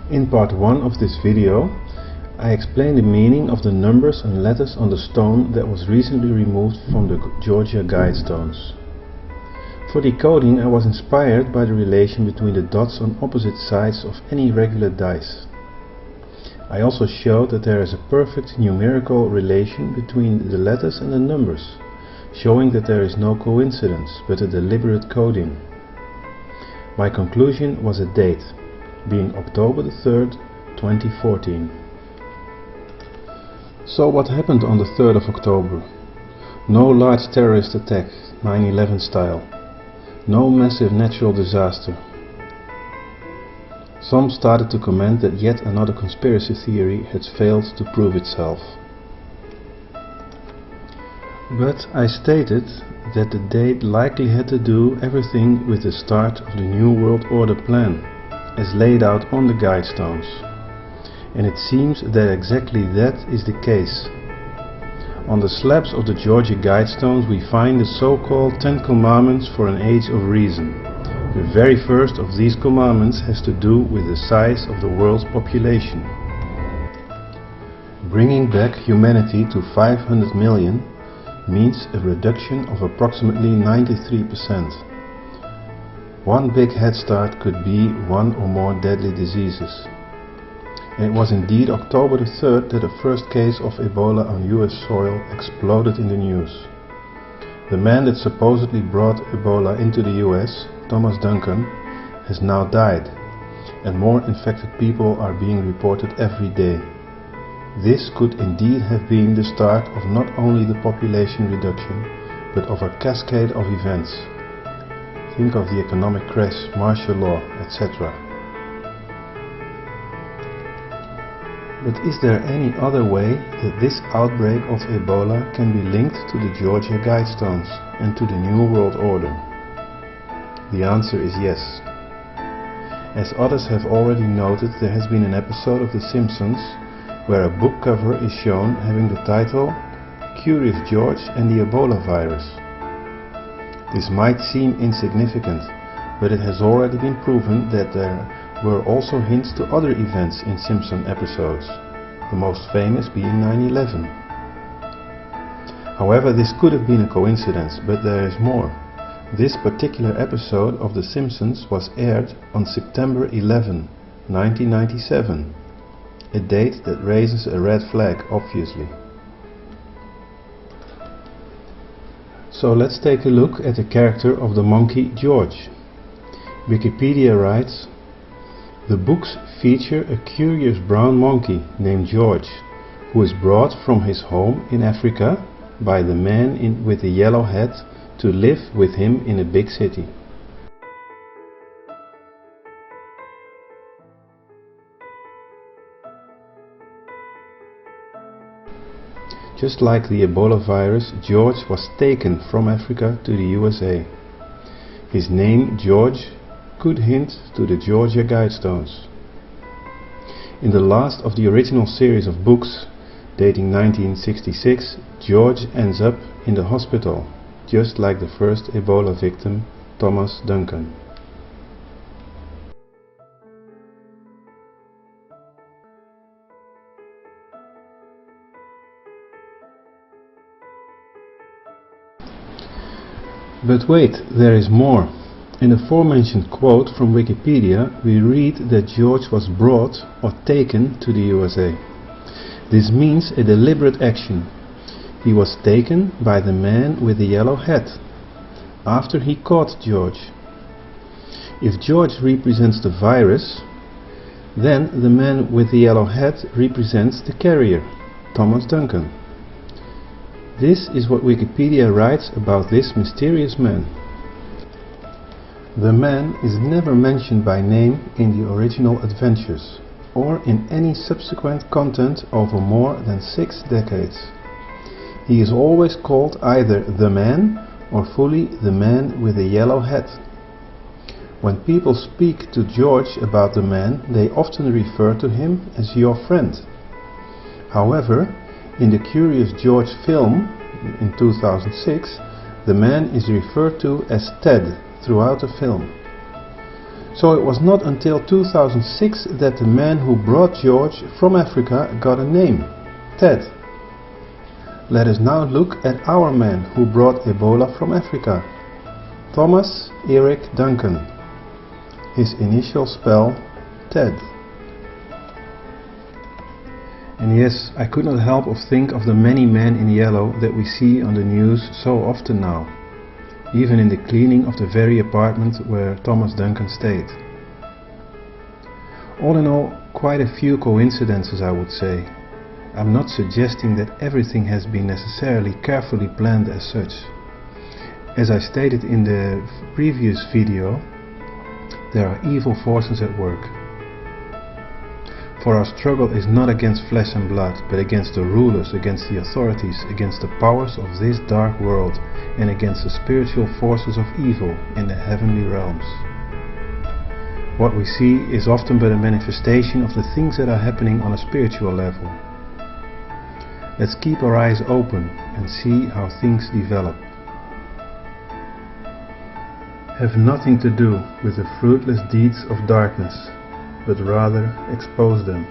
In part 1 of this video, I explain the meaning of the numbers and letters on the stone that was recently removed from the Georgia Guidestones. For decoding, I was inspired by the relation between the dots on opposite sides of any regular dice. I also showed that there is a perfect numerical relation between the letters and the numbers, showing that there is no coincidence but a deliberate coding. My conclusion was a date, being October the 3rd, 2014. So what happened on the 3rd of October? No large terrorist attack, 9/11 style. No massive natural disaster. Some started to comment that yet another conspiracy theory had failed to prove itself. But I stated that the date likely had to do everything with the start of the New World Order plan, as laid out on the Guidestones. And it seems that exactly that is the case. On the slabs of the Georgia Guidestones we find the so-called 10 Commandments for an Age of Reason. The very first of these commandments has to do with the size of the world's population. Bringing back humanity to 500 million means a reduction of approximately 93%. One big head start could be one or more deadly diseases. And it was indeed October the 3rd that the first case of Ebola on US soil exploded in the news. The man that supposedly brought Ebola into the US, Thomas Duncan, has now died, and more infected people are being reported every day. This could indeed have been the start of not only the population reduction, but of a cascade of events. Think of the economic crash, martial law, etc. But is there any other way that this outbreak of Ebola can be linked to the Georgia Guidestones and to the New World Order? The answer is yes. As others have already noted, there has been an episode of The Simpsons where a book cover is shown having the title Curious George and the Ebola virus. This might seem insignificant, but it has already been proven that there were also hints to other events in Simpson episodes, the most famous being 9/11. However, this could have been a coincidence, but there is more. This particular episode of The Simpsons was aired on September 11, 1997, a date that raises a red flag, obviously. So let's take a look at the character of the monkey George. Wikipedia writes, "The books feature a curious brown monkey named George, who is brought from his home in Africa by the man with the yellow hat to live with him in a big city." Just like the Ebola virus, George was taken from Africa to the USA. His name, George, could hint to the Georgia Guidestones. In the last of the original series of books, dating 1966, George ends up in the hospital, just like the first Ebola victim, Thomas Duncan. But wait, there is more. In the aforementioned quote from Wikipedia, we read that George was brought or taken to the USA. This means a deliberate action. He was taken by the man with the yellow hat, after he caught George. If George represents the virus, then the man with the yellow hat represents the carrier, Thomas Duncan. This is what Wikipedia writes about this mysterious man. The man is never mentioned by name in the original adventures, or in any subsequent content over more than 6 decades. He is always called either the man or fully the man with the yellow hat. When people speak to George about the man, they often refer to him as your friend. However, in the Curious George film in 2006, the man is referred to as Ted throughout the film. So it was not until 2006 that the man who brought George from Africa got a name, Ted. Let us now look at our man who brought Ebola from Africa, Thomas Eric Duncan. His initial spell, Ted. And yes, I could not help but think of the many men in yellow that we see on the news so often now, even in the cleaning of the very apartment where Thomas Duncan stayed. All in all, quite a few coincidences, I would say. I'm not suggesting that everything has been necessarily carefully planned as such. As I stated in the previous video, there are evil forces at work. For our struggle is not against flesh and blood, but against the rulers, against the authorities, against the powers of this dark world, and against the spiritual forces of evil in the heavenly realms. What we see is often but a manifestation of the things that are happening on a spiritual level. Let's keep our eyes open and see how things develop. Have nothing to do with the fruitless deeds of darkness, but rather expose them.